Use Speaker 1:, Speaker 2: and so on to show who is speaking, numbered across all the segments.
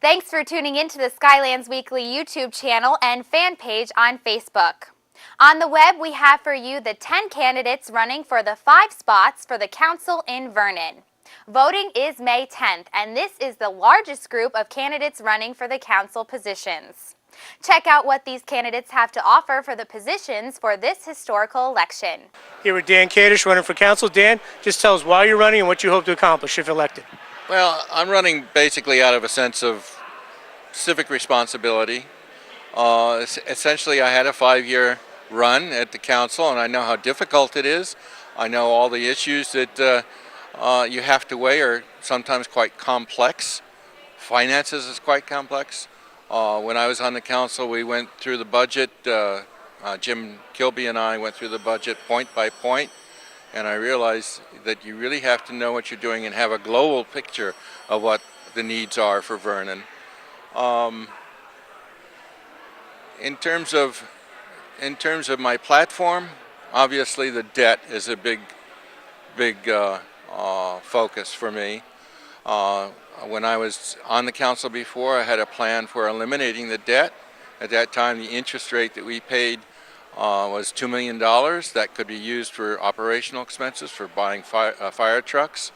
Speaker 1: Thanks for tuning in to the Skylands Weekly YouTube channel and fan page on Facebook. On the web, we have for you the 10 candidates running for the 5 spots for the council in Vernon. Voting is May 10th, and this is the largest group of candidates running for the council positions. Check out what these candidates have to offer for the positions for this historical election.
Speaker 2: Here with Dan Kadish running for council. Dan, just tell us why you're running and what you hope to accomplish if elected.
Speaker 3: Well, I'm running basically out of a sense of civic responsibility. Essentially, I had a 5-year run at the council, and I know how difficult it is. I know all the issues that you have to weigh are sometimes quite complex. Finances is quite complex. When I was on the council, we went through the budget. Jim Kilby and I went through the budget point by point, and I realized that you really have to know what you're doing and have a global picture of what the needs are for Vernon. In terms of my platform, obviously the debt is a big focus for me. When I was on the council before, I had a plan for eliminating the debt. At that time, the interest rate that we paid was $2 million. That could be used for operational expenses, for buying fire trucks.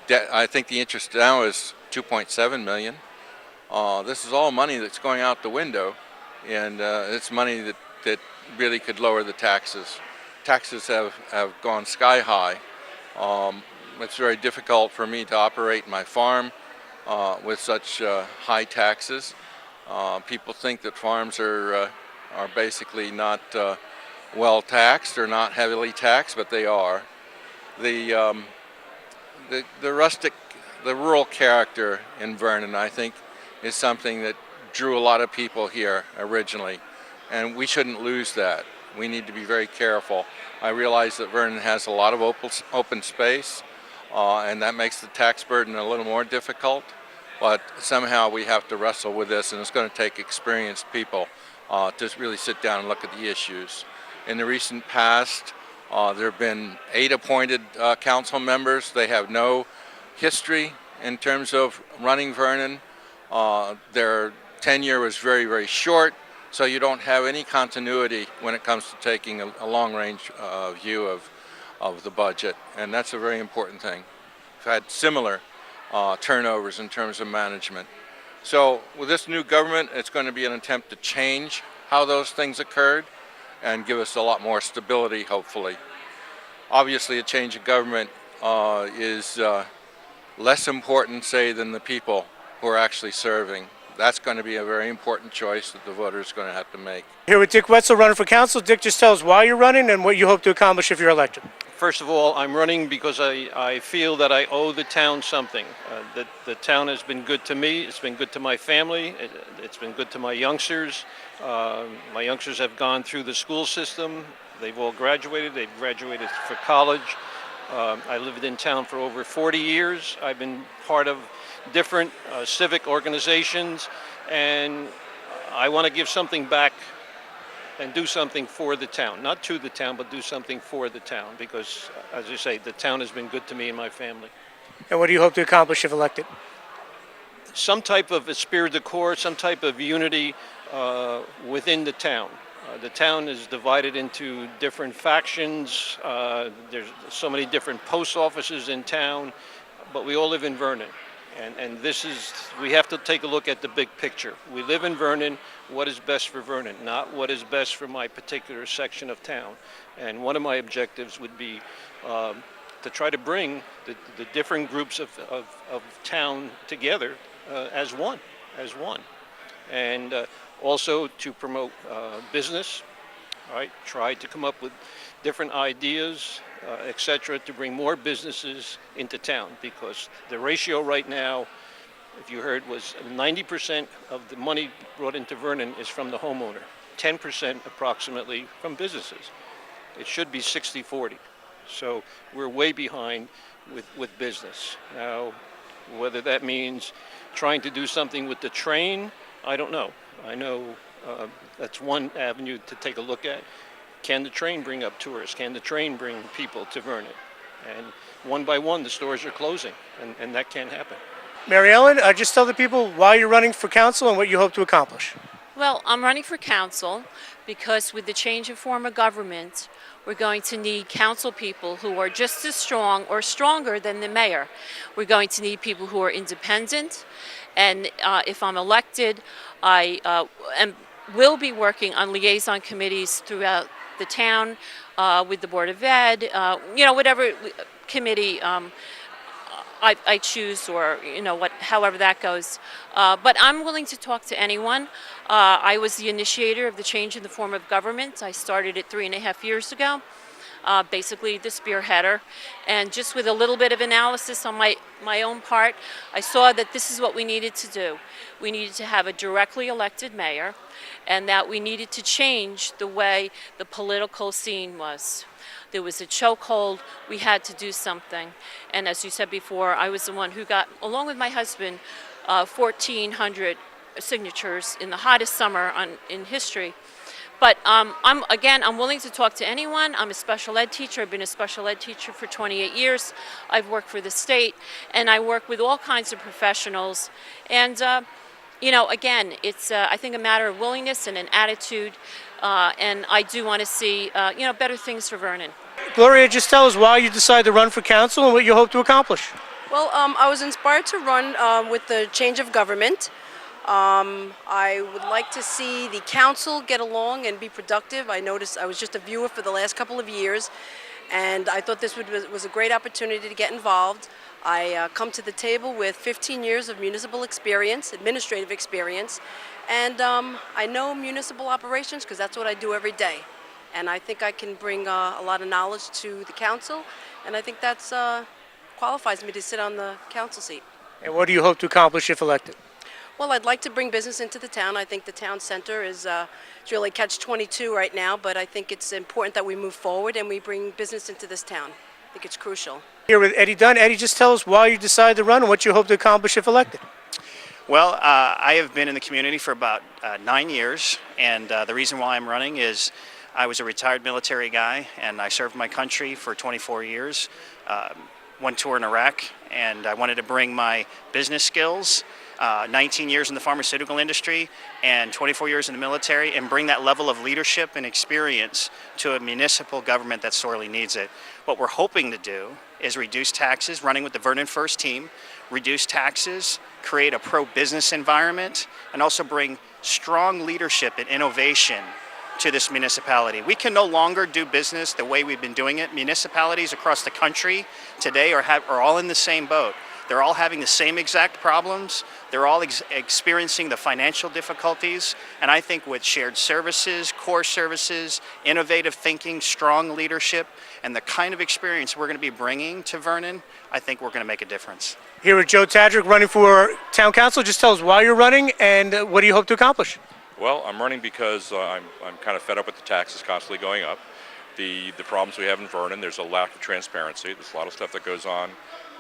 Speaker 3: Debt, I think the interest now is $2.7 million. This is all money that's going out the window, and it's money that really could lower the taxes. Taxes have gone sky high. It's very difficult for me to operate my farm with such high taxes. People think that farms are basically not well taxed or not heavily taxed, but they are. The rural character in Vernon, I think, is something that drew a lot of people here originally, and we shouldn't lose that. We need to be very careful. I realize that Vernon has a lot of open space, and that makes the tax burden a little more difficult, but somehow we have to wrestle with this, and it's going to take experienced people to really sit down and look at the issues. In the recent past, there have been 8 appointed council members. They have no history in terms of running Vernon. Their tenure was very, very short, so you don't have any continuity when it comes to taking a long-range view of the budget, and that's a very important thing. We've had similar turnovers in terms of management. So with this new government, it's going to be an attempt to change how those things occurred and give us a lot more stability, hopefully. Obviously, a change of government is less important, say, than the people who are actually serving. That's going to be a very important choice that the voters are going to have to make.
Speaker 2: Here with Dick Wetzel running for council. Dick, just tell us why you're running and what you hope to accomplish if you're elected.
Speaker 4: First of all, I'm running because I feel that I owe the town something. The town has been good to me. It's been good to my family. It's been good to my youngsters. My youngsters have gone through the school system. They've all graduated. They've graduated for college. I lived in town for over 40 years. I've been part of different civic organizations, and I want to give something back and do something for the town. Not to the town, but do something for the town, because, as I say, the town has been good to me and my family.
Speaker 2: And what do you hope to accomplish if elected?
Speaker 4: Some type of esprit de corps, some type of unity within the town. The town is divided into different factions. There's so many different post offices in town, but we all live in Vernon. And we have to take a look at the big picture. We live in Vernon. What is best for Vernon, not what is best for my particular section of town. And one of my objectives would be to try to bring the different groups of town together as one. And also to promote business, right? Try to come up with different ideas, etc., to bring more businesses into town, because the ratio right now, if you heard, was 90% of the money brought into Vernon is from the homeowner, 10% approximately from businesses. It should be 60-40. So we're way behind with business. Now, whether that means trying to do something with the train, I don't know. I know that's one avenue to take a look at. Can the train bring up tourists? Can the train bring people to Vernon? And one by one, the stores are closing, and that can't happen.
Speaker 2: Mary Ellen, just tell the people why you're running for council and what you hope to accomplish.
Speaker 5: Well, I'm running for council because with the change of form of government, we're going to need council people who are just as strong or stronger than the mayor. We're going to need people who are independent, and if I'm elected, will be working on liaison committees throughout the town with the Board of Ed, whatever committee I choose, or however that goes. But I'm willing to talk to anyone. I was the initiator of the change in the form of government. I started it 3.5 years ago. Basically the spearheader, and just with a little bit of analysis on my own part, I saw that this is what we needed to do. We needed to have a directly elected mayor, and that we needed to change the way the political scene was. There was a chokehold. We had to do something. And as you said before, I was the one who got, along with my husband, 1,400 signatures in the hottest summer in history. But I'm willing to talk to anyone. I'm a special ed teacher. I've been a special ed teacher for 28 years. I've worked for the state, and I work with all kinds of professionals. And again, it's I think a matter of willingness and an attitude. And I do want to see better things for Vernon.
Speaker 2: Gloria, just tell us why you decided to run for council and what you hope to accomplish.
Speaker 6: Well, I was inspired to run with the change of government. I would like to see the council get along and be productive. I noticed I was just a viewer for the last couple of years, and I thought this was a great opportunity to get involved. I come to the table with 15 years of municipal experience, administrative experience, and I know municipal operations because that's what I do every day. And I think I can bring a lot of knowledge to the council, and I think that's qualifies me to sit on the council seat.
Speaker 2: And what do you hope to accomplish if elected?
Speaker 6: Well, I'd like to bring business into the town. I think the town center is it's really catch-22 right now, but I think it's important that we move forward and we bring business into this town. I think it's crucial.
Speaker 2: Here with Eddie Dunn. Eddie, just tell us why you decided to run and what you hope to accomplish if elected.
Speaker 7: Well, I have been in the community for about 9 years, and the reason why I'm running is I was a retired military guy, and I served my country for 24 years. One tour in Iraq, and I wanted to bring my business skills, 19 years in the pharmaceutical industry and 24 years in the military, and bring that level of leadership and experience to a municipal government that sorely needs it. What we're hoping to do is reduce taxes, running with the Vernon First team, reduce taxes, create a pro-business environment, and also bring strong leadership and innovation to this municipality. We can no longer do business the way we've been doing it. Municipalities across the country today are all in the same boat. They're all having the same exact problems. They're all experiencing the financial difficulties. And I think with shared services, core services, innovative thinking, strong leadership, and the kind of experience we're going to be bringing to Vernon, I think we're going to make a difference.
Speaker 2: Here with Joe Tadrick running for town council. Just tell us why you're running and what do you hope to accomplish?
Speaker 8: Well, I'm running because I'm kind of fed up with the taxes constantly going up. The problems we have in Vernon, there's a lack of transparency. There's a lot of stuff that goes on,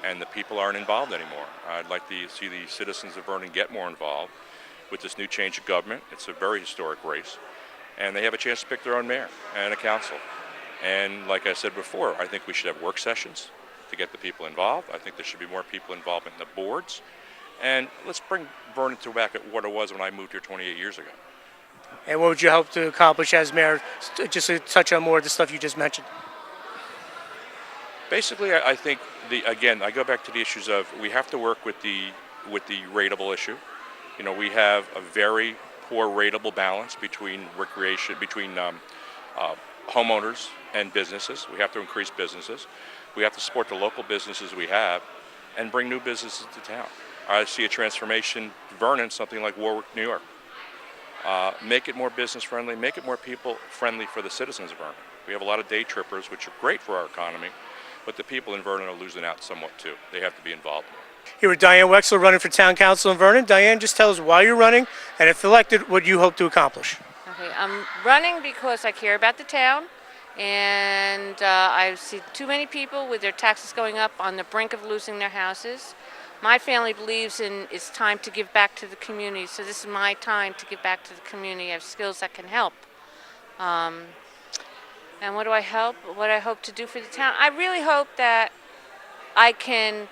Speaker 8: and the people aren't involved anymore. I'd like to see the citizens of Vernon get more involved with this new change of government. It's a very historic race, and they have a chance to pick their own mayor and a council. And like I said before, I think we should have work sessions to get the people involved. I think there should be more people involved in the boards. And let's bring Vernon to back at what it was when I moved here 28 years ago.
Speaker 2: And what would you hope to accomplish as mayor, just to touch on more of the stuff you just mentioned?
Speaker 8: Basically, I think, again, I go back to the issues of we have to work with the rateable issue. You know, we have a very poor rateable balance between recreation, between homeowners and businesses. We have to increase businesses. We have to support the local businesses we have and bring new businesses to town. I see a transformation, Vernon, something like Warwick, New York. Make it more business friendly, make it more people friendly for the citizens of Vernon. We have a lot of day trippers, which are great for our economy, but the people in Vernon are losing out somewhat too. They have to be involved.
Speaker 2: Here with Diane Wexler running for town council in Vernon. Diane, just tell us why you're running and if elected, what you hope to accomplish.
Speaker 5: Okay, I'm running because I care about the town, and I see too many people with their taxes going up on the brink of losing their houses. My family believes in it's time to give back to the community, so this is my time to give back to the community. I have skills that can help. And what do I help? What I hope to do for the town? I really hope that I can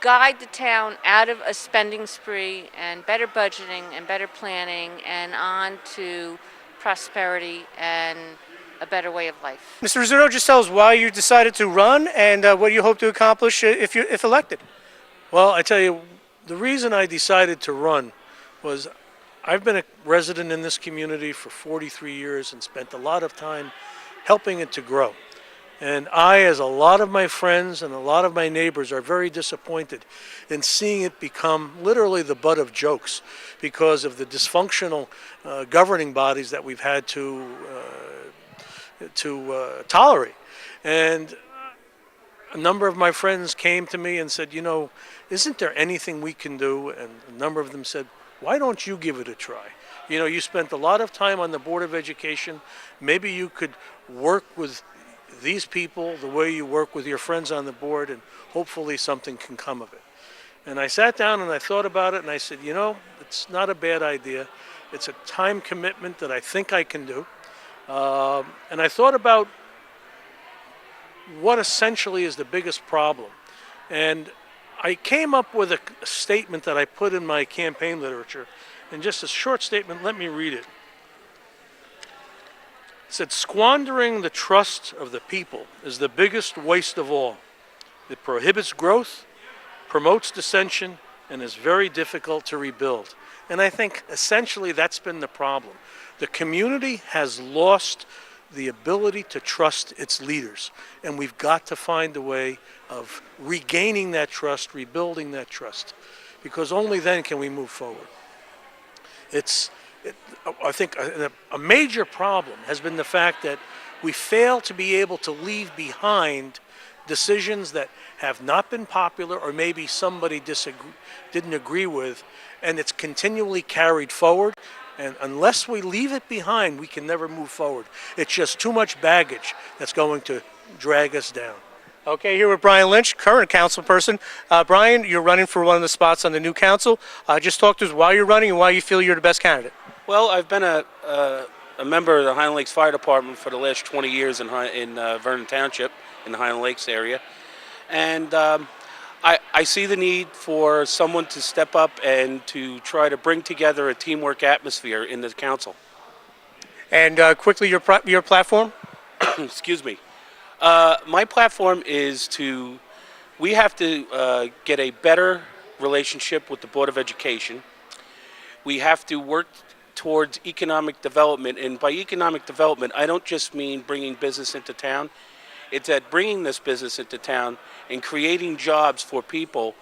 Speaker 5: guide the town out of a spending spree and better budgeting and better planning and on to prosperity and a better way of life.
Speaker 2: Mr. Rizzuto, just tell us why you decided to run and what you hope to accomplish if elected.
Speaker 9: Well, I tell you, the reason I decided to run was I've been a resident in this community for 43 years and spent a lot of time helping it to grow. And I, as a lot of my friends and a lot of my neighbors, are very disappointed in seeing it become literally the butt of jokes because of the dysfunctional governing bodies that we've had to tolerate. And a number of my friends came to me and said, you know, isn't there anything we can do? And a number of them said, why don't you give it a try? You know, you spent a lot of time on the Board of Education. Maybe you could work with these people the way you work with your friends on the board, and hopefully something can come of it. And I sat down and I thought about it and I said, you know, it's not a bad idea. It's a time commitment that I think I can do. And I thought about what essentially is the biggest problem. And I came up with a statement that I put in my campaign literature. And just a short statement, let me read it. It said, squandering the trust of the people is the biggest waste of all. It prohibits growth, promotes dissension, and is very difficult to rebuild. And I think essentially that's been the problem. The community has lost the ability to trust its leaders, and we've got to find a way of regaining that trust, rebuilding that trust, because only then can we move forward. I think a major problem has been the fact that we fail to be able to leave behind decisions that have not been popular or maybe somebody didn't agree with, and it's continually carried forward. And unless we leave it behind, we can never move forward. It's just too much baggage that's going to drag us down.
Speaker 2: Okay, here with Brian Lynch, current council person. Brian, you're running for one of the spots on the new council. Just talk to us why you're running and why you feel you're the best candidate.
Speaker 10: Well, I've been a member of the Highland Lakes Fire Department for the last 20 years in Vernon Township, in the Highland Lakes area. And I see the need for someone to step up and to try to bring together a teamwork atmosphere in the council.
Speaker 2: And quickly, your platform?
Speaker 10: Excuse me. My platform is we have to get a better relationship with the Board of Education. We have to work towards economic development, and by economic development, I don't just mean bringing business into town. It's that bringing this business into town and creating jobs for people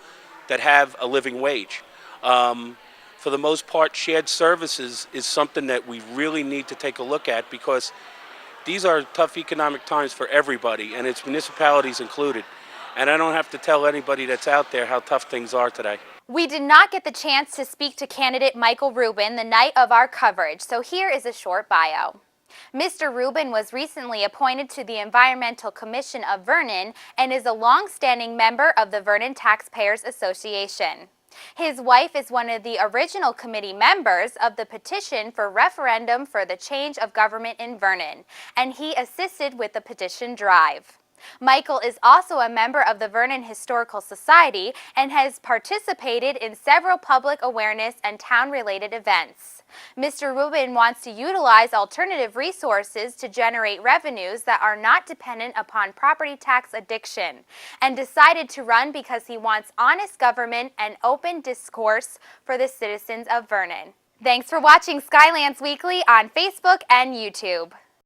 Speaker 10: that have a living wage. For the most part, shared services is something that we really need to take a look at, because these are tough economic times for everybody, and it's municipalities included. And I don't have to tell anybody that's out there how tough things are today.
Speaker 1: We did not get the chance to speak to candidate Michael Rubin the night of our coverage, so here is a short bio. Mr. Rubin was recently appointed to the Environmental Commission of Vernon and is a long-standing member of the Vernon Taxpayers Association. His wife is one of the original committee members of the petition for referendum for the change of government in Vernon, and he assisted with the petition drive. Michael is also a member of the Vernon Historical Society and has participated in several public awareness and town-related events. Mr. Rubin wants to utilize alternative resources to generate revenues that are not dependent upon property tax addiction, and decided to run because he wants honest government and open discourse for the citizens of Vernon. Thanks for watching Skylands Weekly on Facebook and YouTube.